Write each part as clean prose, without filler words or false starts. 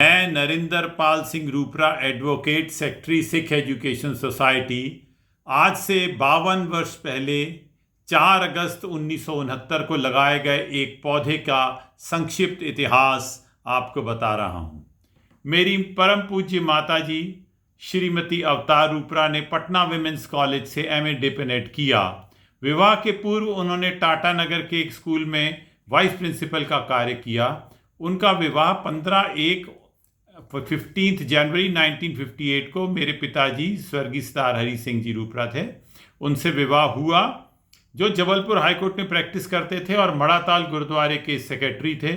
मैं Narinder Pal Singh Rupra, advocate, secretary Sikh education society, आज से 52 वर्ष पहले 4 अगस्त 1969 को लगाए गए एक पौधे का संक्षिप्त इतिहास आपको बता रहा हूँ। मेरी परम पूज्य माता जी श्रीमती अवतार रूपरा ने पटना विमेंस कॉलेज से एमए डिपिनेट किया। विवाह के पूर्व उन्होंने टाटा नगर के एक स्कूल में वाइस प्रिंसिपल का कार्य किया। उनका विवाह 15 जनवरी 1958 को मेरे पिताजी स्वर्गीय सरदार हरि सिंह जी रूपरा थे, उनसे विवाह हुआ, जो जबलपुर हाईकोर्ट में प्रैक्टिस करते थे और मड़ाताल गुरुद्वारे के सेक्रेटरी थे।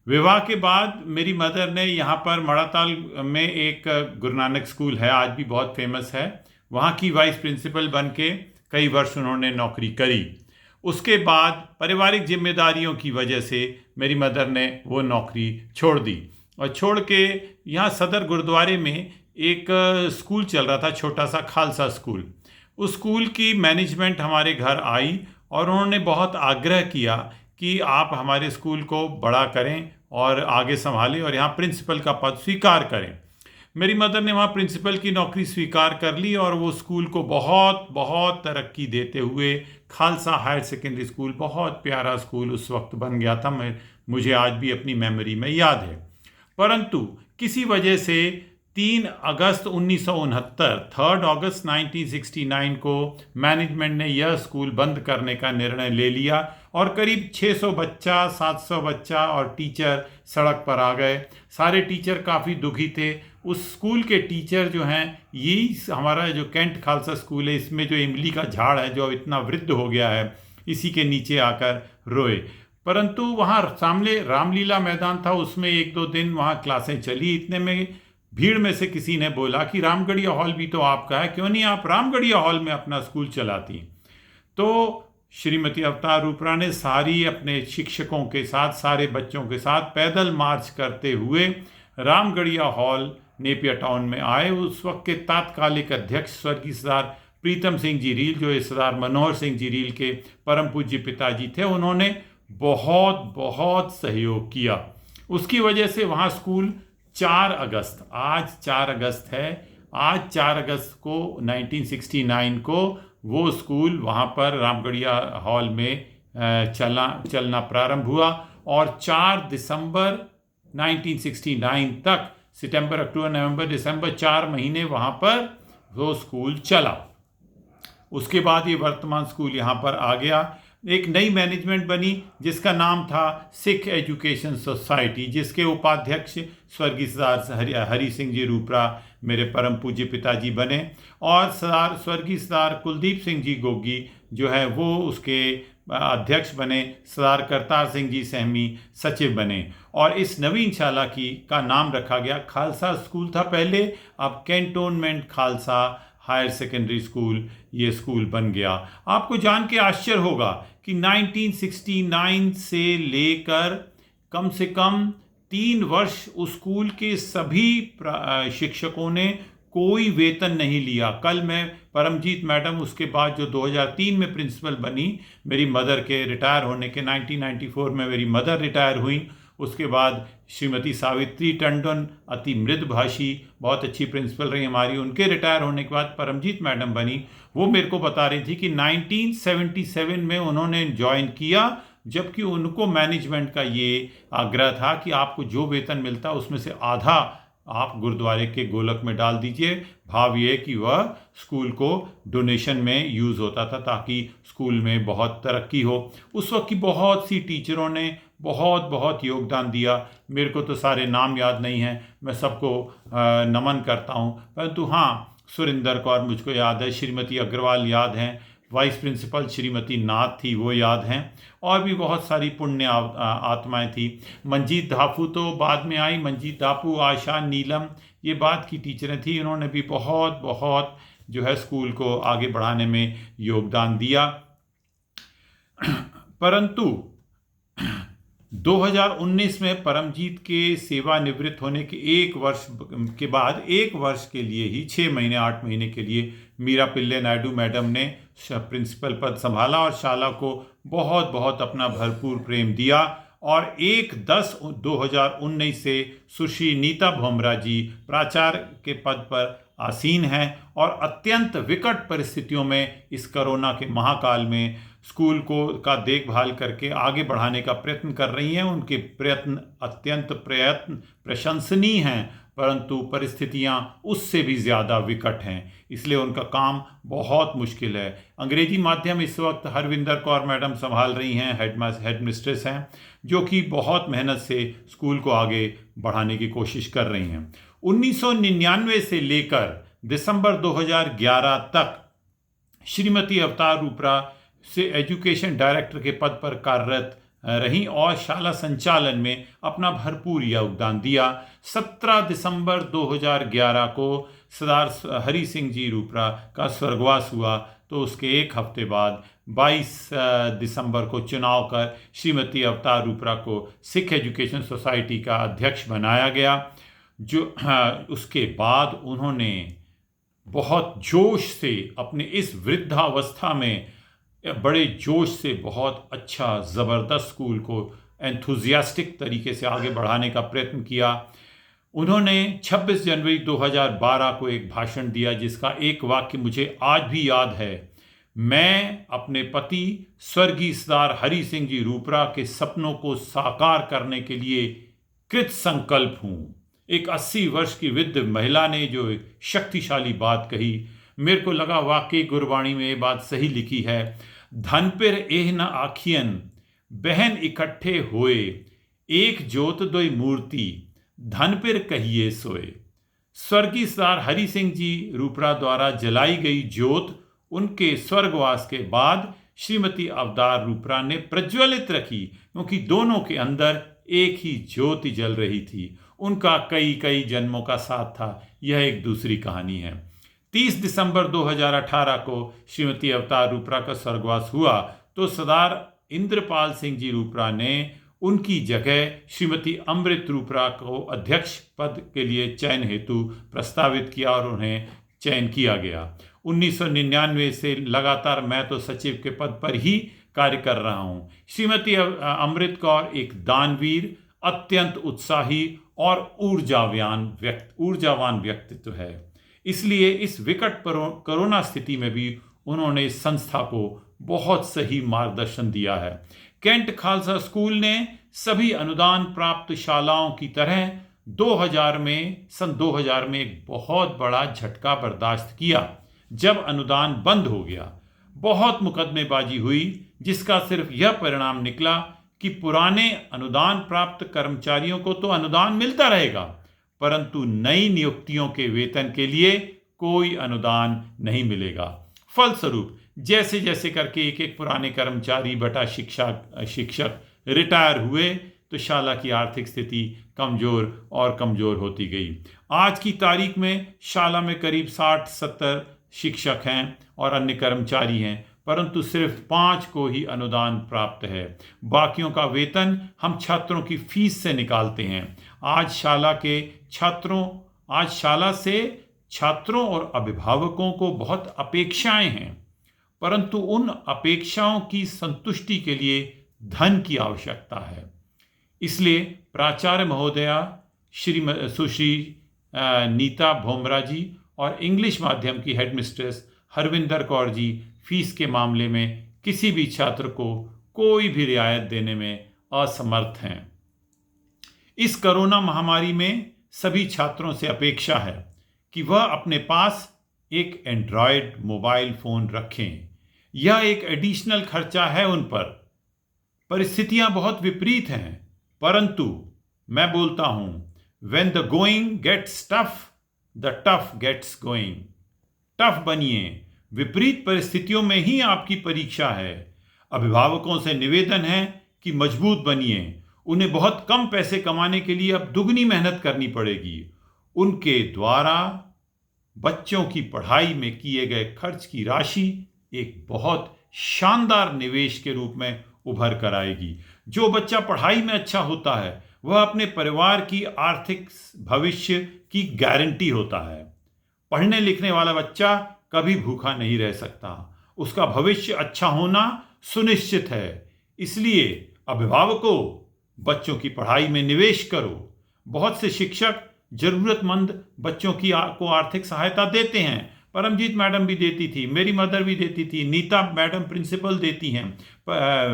विवाह के बाद मेरी मदर ने यहाँ पर मड़ाताल में एक गुरु नानक स्कूल है, आज भी बहुत फेमस है, वहाँ की वाइस प्रिंसिपल बन के कई वर्ष उन्होंने नौकरी करी। उसके बाद पारिवारिक जिम्मेदारियों की वजह से मेरी मदर ने वो नौकरी छोड़ दी और छोड़ के यहाँ सदर गुरुद्वारे में एक स्कूल चल रहा था, छोटा सा खालसा स्कूल। उस स्कूल की मैनेजमेंट हमारे घर आई और उन्होंने बहुत आग्रह किया कि आप हमारे स्कूल को बड़ा करें और आगे संभालें और यहाँ प्रिंसिपल का पद स्वीकार करें। मेरी मदर ने वहाँ प्रिंसिपल की नौकरी स्वीकार कर ली और वो स्कूल को बहुत बहुत तरक्की देते हुए खालसा हायर सेकेंडरी स्कूल, बहुत प्यारा स्कूल उस वक्त बन गया था। मुझे आज भी अपनी मेमोरी में याद है। परंतु किसी वजह से 3 अगस्त 1969, 3 अगस्त 1969 को मैनेजमेंट ने यह स्कूल बंद करने का निर्णय ले लिया और करीब 600 बच्चा, 700 बच्चा और टीचर सड़क पर आ गए। सारे टीचर काफ़ी दुखी थे। उस स्कूल के टीचर जो हैं, यही हमारा जो कैंट खालसा स्कूल है, इसमें जो इमली का झाड़ है जो इतना वृद्ध हो गया है, इसी के नीचे आकर रोए। परंतु वहाँ सामने रामलीला मैदान था, उसमें 1-2 दिन वहाँ क्लासें चली। इतने में भीड़ में से किसी ने बोला कि रामगढ़िया हॉल भी तो आपका है, क्यों नहीं आप रामगढ़िया हॉल में अपना स्कूल चलाती। तो श्रीमती अवतार रूपरा ने सारी अपने शिक्षकों के साथ, सारे बच्चों के साथ पैदल मार्च करते हुए रामगढ़िया हॉल नेपियर टाउन में आए। उस वक्त के तात्कालिक अध्यक्ष स्वर्गीय सरदार प्रीतम सिंह जी रील, जो सरदार मनोहर सिंह जी रील के परम पूज्य पिताजी थे, उन्होंने बहुत बहुत सहयोग किया। उसकी वजह से वहाँ स्कूल 4 अगस्त, आज 4 अगस्त है, आज 4 अगस्त को 1969 को वो स्कूल वहाँ पर रामगढ़िया हॉल में चलना प्रारंभ हुआ और 4 दिसंबर 1969 तक, सितंबर, अक्टूबर, नवंबर, दिसंबर, 4 महीने वहाँ पर वो स्कूल चला। उसके बाद ये वर्तमान स्कूल यहाँ पर आ गया। एक नई मैनेजमेंट बनी जिसका नाम था सिख एजुकेशन सोसाइटी, जिसके उपाध्यक्ष स्वर्गीय सरदार हरि सिंह जी रूपरा मेरे परम पूज्य पिताजी बने और स्वर्गीय सरदार कुलदीप सिंह जी गोगी जो है वो उसके अध्यक्ष बने। सरदार करतार सिंह जी सहमी सचिव बने और इस नवीन शाला का नाम रखा गया, खालसा स्कूल था पहले, अब cantonment Khalsa higher secondary school ये स्कूल बन गया। आपको जान के आश्चर्य होगा कि 1969 से लेकर कम से कम 3 वर्ष उस स्कूल के सभी शिक्षकों ने कोई वेतन नहीं लिया। कल मैं परमजीत मैडम, उसके बाद जो 2003 में प्रिंसिपल बनी, मेरी मदर के रिटायर होने के 1994 में मेरी मदर रिटायर हुई। उसके बाद श्रीमती सावित्री टंडन, अति मृदभाषी, बहुत अच्छी प्रिंसिपल रही हमारी, उनके रिटायर होने के बाद परमजीत मैडम बनी। वो मेरे को बता रही थी कि 1977 में उन्होंने ज्वाइन किया, जबकि उनको मैनेजमेंट का ये आग्रह था कि आपको जो वेतन मिलता उसमें से आधा आप गुरुद्वारे के गोलक में डाल दीजिए। भाव ये कि वह स्कूल को डोनेशन में यूज़ होता था ताकि स्कूल में बहुत तरक्की हो। उस वक्त की बहुत सी टीचरों ने बहुत बहुत योगदान दिया। मेरे को तो सारे नाम याद नहीं हैं, मैं सबको नमन करता हूँ, परंतु हाँ, सुरिंदर कौर मुझको याद है, श्रीमती अग्रवाल याद हैं, वाइस प्रिंसिपल श्रीमती नाथ थी वो याद हैं, और भी बहुत सारी पुण्य आत्माएं थी। मंजीत धापू तो बाद में आई, मंजीत धापू, आशा, नीलम, ये बाद की टीचरें थी। इन्होंने भी बहुत बहुत जो है स्कूल को आगे बढ़ाने में योगदान दिया। परंतु 2019 में परमजीत के सेवानिवृत्त होने के 1 वर्ष के बाद, 1 वर्ष के लिए ही, 6 महीने 8 महीने के लिए मीरा पिल्ले नायडू मैडम ने प्रिंसिपल पद संभाला और शाला को बहुत बहुत अपना भरपूर प्रेम दिया और 1/10/2019 से सुश्री नीता भोमरा जी प्राचार्य के पद पर आसीन हैं और अत्यंत विकट परिस्थितियों में इस कोरोना के महाकाल में स्कूल को का देखभाल करके आगे बढ़ाने का प्रयत्न कर रही हैं। उनके प्रयत्न प्रशंसनीय हैं, परंतु परिस्थितियां उससे भी ज़्यादा विकट हैं, इसलिए उनका काम बहुत मुश्किल है। अंग्रेजी माध्यम इस वक्त हरविंदर कौर मैडम संभाल रही हैं, हेडमिस्ट्रेस हैं, जो कि बहुत मेहनत से स्कूल को आगे बढ़ाने की कोशिश कर रही हैं। 1999 से लेकर दिसंबर 2011 तक श्रीमती अवतार रूपरा से एजुकेशन डायरेक्टर के पद पर कार्यरत रहीं और शाला संचालन में अपना भरपूर योगदान दिया। 17 दिसंबर 2011 को सरदार हरि सिंह जी रूपरा का स्वर्गवास हुआ, तो उसके एक हफ्ते बाद 22 दिसंबर को चुनाव कर श्रीमती अवतार रूपरा को सिख एजुकेशन सोसाइटी का अध्यक्ष बनाया गया। जो उसके बाद उन्होंने बहुत जोश से अपने इस वृद्धावस्था में बड़े जोश से बहुत अच्छा ज़बरदस्त स्कूल को एंथुजियास्टिक तरीके से आगे बढ़ाने का प्रयत्न किया। उन्होंने 26 जनवरी 2012 को एक भाषण दिया जिसका एक वाक्य मुझे आज भी याद है। मैं अपने पति स्वर्गीय सरदार हरि सिंह जी रूपरा के सपनों को साकार करने के लिए कृत संकल्प हूँ। एक 80 वर्ष की वृद्ध महिला ने जो एक शक्तिशाली बात कही, मेरे को लगा वाकई गुरबाणी में ये बात सही लिखी है। धन पर एह न आखियन बहन इकट्ठे होए, एक जोत दोई मूर्ति धन पर कहिए सोए। स्वर्गीय सरदार हरि सिंह जी रूपरा द्वारा जलाई गई जोत उनके स्वर्गवास के बाद श्रीमती अवतार रूपरा ने प्रज्वलित रखी, क्योंकि दोनों के अंदर एक ही ज्योति जल रही थी। उनका कई जन्मों का साथ था, यह एक दूसरी कहानी है। 30 दिसंबर 2018 को श्रीमती अवतार रूपरा का स्वर्गवास हुआ, तो सरदार इंद्रपाल सिंह जी रूपरा ने उनकी जगह श्रीमती अमृत रूपरा को अध्यक्ष पद के लिए चयन हेतु प्रस्तावित किया और उन्हें चयन किया गया। 1999 से लगातार मैं तो सचिव के पद पर ही कार्य कर रहा हूँ। श्रीमती अमृत कौर एक दानवीर, अत्यंत उत्साही और ऊर्जावान व्यक्तित्व है। इसलिए इस विकट कोरोना स्थिति में भी उन्होंने इस संस्था को बहुत सही मार्गदर्शन दिया है। कैंट खालसा स्कूल ने सभी अनुदान प्राप्त शालाओं की तरह सन 2000 में एक बहुत बड़ा झटका बर्दाश्त किया। जब अनुदान बंद हो गया, बहुत मुकदमेबाजी हुई, जिसका सिर्फ यह परिणाम निकला कि पुराने अनुदान प्राप्त कर्मचारियों को तो अनुदान मिलता रहेगा, परंतु नई नियुक्तियों के वेतन के लिए कोई अनुदान नहीं मिलेगा। फलस्वरूप जैसे जैसे करके एक पुराने कर्मचारी बटा शिक्षक रिटायर हुए, तो शाला की आर्थिक स्थिति कमज़ोर और कमज़ोर होती गई। आज की तारीख में शाला में करीब 60-70 शिक्षक हैं और अन्य कर्मचारी हैं, परंतु सिर्फ 5 को ही अनुदान प्राप्त है। बाकियों का वेतन हम छात्रों की फीस से निकालते हैं। आज शाला से छात्रों और अभिभावकों को बहुत अपेक्षाएं हैं, परंतु उन अपेक्षाओं की संतुष्टि के लिए धन की आवश्यकता है। इसलिए प्राचार्य महोदया सुश्री नीता भोमरा जी और इंग्लिश माध्यम की हेडमिस्ट्रेस हरविंदर कौर जी फीस के मामले में किसी भी छात्र को कोई भी रियायत देने में असमर्थ हैं। इस कोरोना महामारी में सभी छात्रों से अपेक्षा है कि वह अपने पास एक एंड्रॉयड मोबाइल फ़ोन रखें। यह एक एडिशनल खर्चा है उन पर। परिस्थितियां बहुत विपरीत हैं, परंतु मैं बोलता हूं, when the going gets tough, the tough gets going। Tough बनिए, विपरीत परिस्थितियों में ही आपकी परीक्षा है। अभिभावकों से निवेदन है कि मजबूत बनिए। उन्हें बहुत कम पैसे कमाने के लिए अब दुगनी मेहनत करनी पड़ेगी। उनके द्वारा बच्चों की पढ़ाई में किए गए खर्च की राशि एक बहुत शानदार निवेश के रूप में उभर कर आएगी। जो बच्चा पढ़ाई में अच्छा होता है, वह अपने परिवार की आर्थिक भविष्य की गारंटी होता है। पढ़ने लिखने वाला बच्चा कभी भूखा नहीं रह सकता। उसका भविष्य अच्छा होना सुनिश्चित है। इसलिए अभिभावकों, बच्चों की पढ़ाई में निवेश करो। बहुत से शिक्षक जरूरतमंद बच्चों की को आर्थिक सहायता देते हैं। परमजीत मैडम भी देती थी, मेरी मदर भी देती थी, नीता मैडम प्रिंसिपल देती हैं,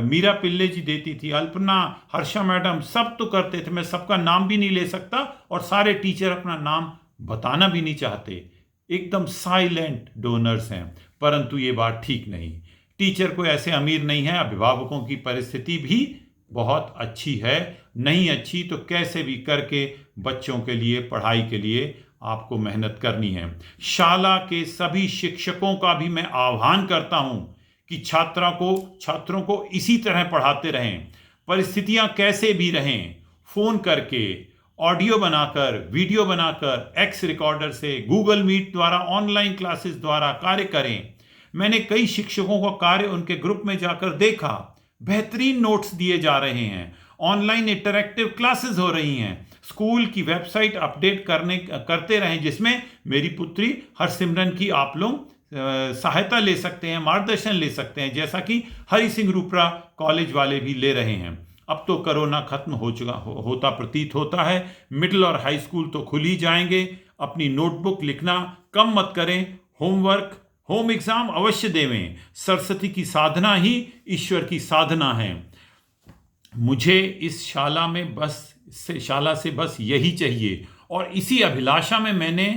मीरा पिल्ले जी देती थी, अल्पना, हर्षा मैडम, सब तो करते थे। मैं सबका नाम भी नहीं ले सकता और सारे टीचर अपना नाम बताना भी नहीं चाहते, एकदम साइलेंट डोनर्स हैं। परंतु ये बात ठीक नहीं, टीचर कोई ऐसे अमीर नहीं है। अभिभावकों की परिस्थिति भी बहुत अच्छी है, नहीं अच्छी तो कैसे भी करके बच्चों के लिए, पढ़ाई के लिए आपको मेहनत करनी है। शाला के सभी शिक्षकों का भी मैं आह्वान करता हूं कि छात्रों को इसी तरह पढ़ाते रहें, परिस्थितियां कैसे भी रहें। फोन करके, ऑडियो बनाकर, वीडियो बनाकर, एक्स रिकॉर्डर से, गूगल मीट द्वारा, ऑनलाइन क्लासेस द्वारा कार्य करें। मैंने कई शिक्षकों का कार्य उनके ग्रुप में जाकर देखा, बेहतरीन नोट्स दिए जा रहे हैं, ऑनलाइन इंटरैक्टिव क्लासेस हो रही हैं। स्कूल की वेबसाइट अपडेट करते रहें, जिसमें मेरी पुत्री हरसिमरन की आप लोग सहायता ले सकते हैं, मार्गदर्शन ले सकते हैं, जैसा कि हरि सिंह रूपरा कॉलेज वाले भी ले रहे हैं। अब तो कोरोना खत्म हो चुका होता प्रतीत होता है, मिडिल और हाई स्कूल तो खुल ही जाएंगे। अपनी नोटबुक लिखना कम मत करें, होमवर्क, होम एग्जाम अवश्य देवें। सरस्वती की साधना ही ईश्वर की साधना है। मुझे इस शाला से बस यही चाहिए, और इसी अभिलाषा में मैंने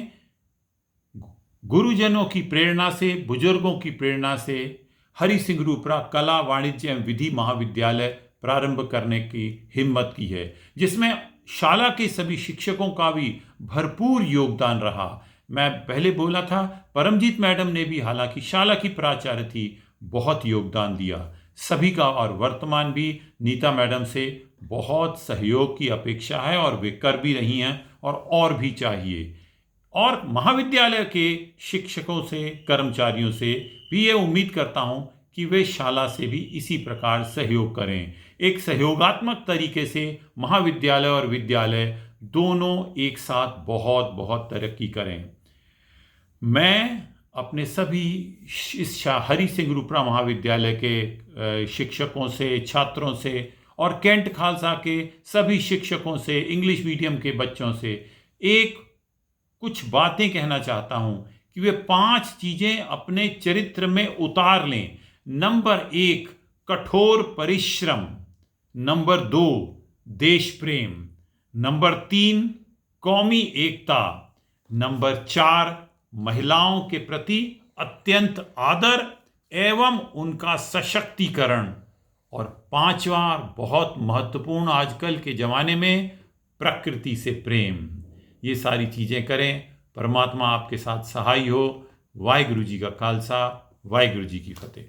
गुरुजनों की प्रेरणा से, बुजुर्गों की प्रेरणा से हरि सिंह रूपरा कला, वाणिज्य एवं विधि महाविद्यालय प्रारंभ करने की हिम्मत की है, जिसमें शाला के सभी शिक्षकों का भी भरपूर योगदान रहा। मैं पहले बोला था, परमजीत मैडम ने भी, हालांकि शाला की प्राचार्य थी, बहुत योगदान दिया सभी का। और वर्तमान भी नीता मैडम से बहुत सहयोग की अपेक्षा है और वे कर भी रही हैं, और भी चाहिए। और महाविद्यालय के शिक्षकों से, कर्मचारियों से भी ये उम्मीद करता हूं कि वे शाला से भी इसी प्रकार सहयोग करें। एक सहयोगात्मक तरीके से महाविद्यालय और विद्यालय दोनों एक साथ बहुत बहुत तरक्की करें। मैं अपने सभी इस हरि सिंह रूपरा महाविद्यालय के शिक्षकों से, छात्रों से और कैंट खालसा के सभी शिक्षकों से, इंग्लिश मीडियम के बच्चों से कुछ बातें कहना चाहता हूं कि वे 5 चीजें अपने चरित्र में उतार लें। नंबर 1, कठोर परिश्रम। नंबर 2, देश प्रेम। नंबर 3, कौमी एकता। नंबर 4, महिलाओं के प्रति अत्यंत आदर एवं उनका सशक्तिकरण। और 5वां, बहुत महत्वपूर्ण आजकल के जमाने में, प्रकृति से प्रेम। ये सारी चीजें करें। परमात्मा आपके साथ सहाय हो। वाहिगुरु जी का खालसा, वाहिगुरु जी की फतेह।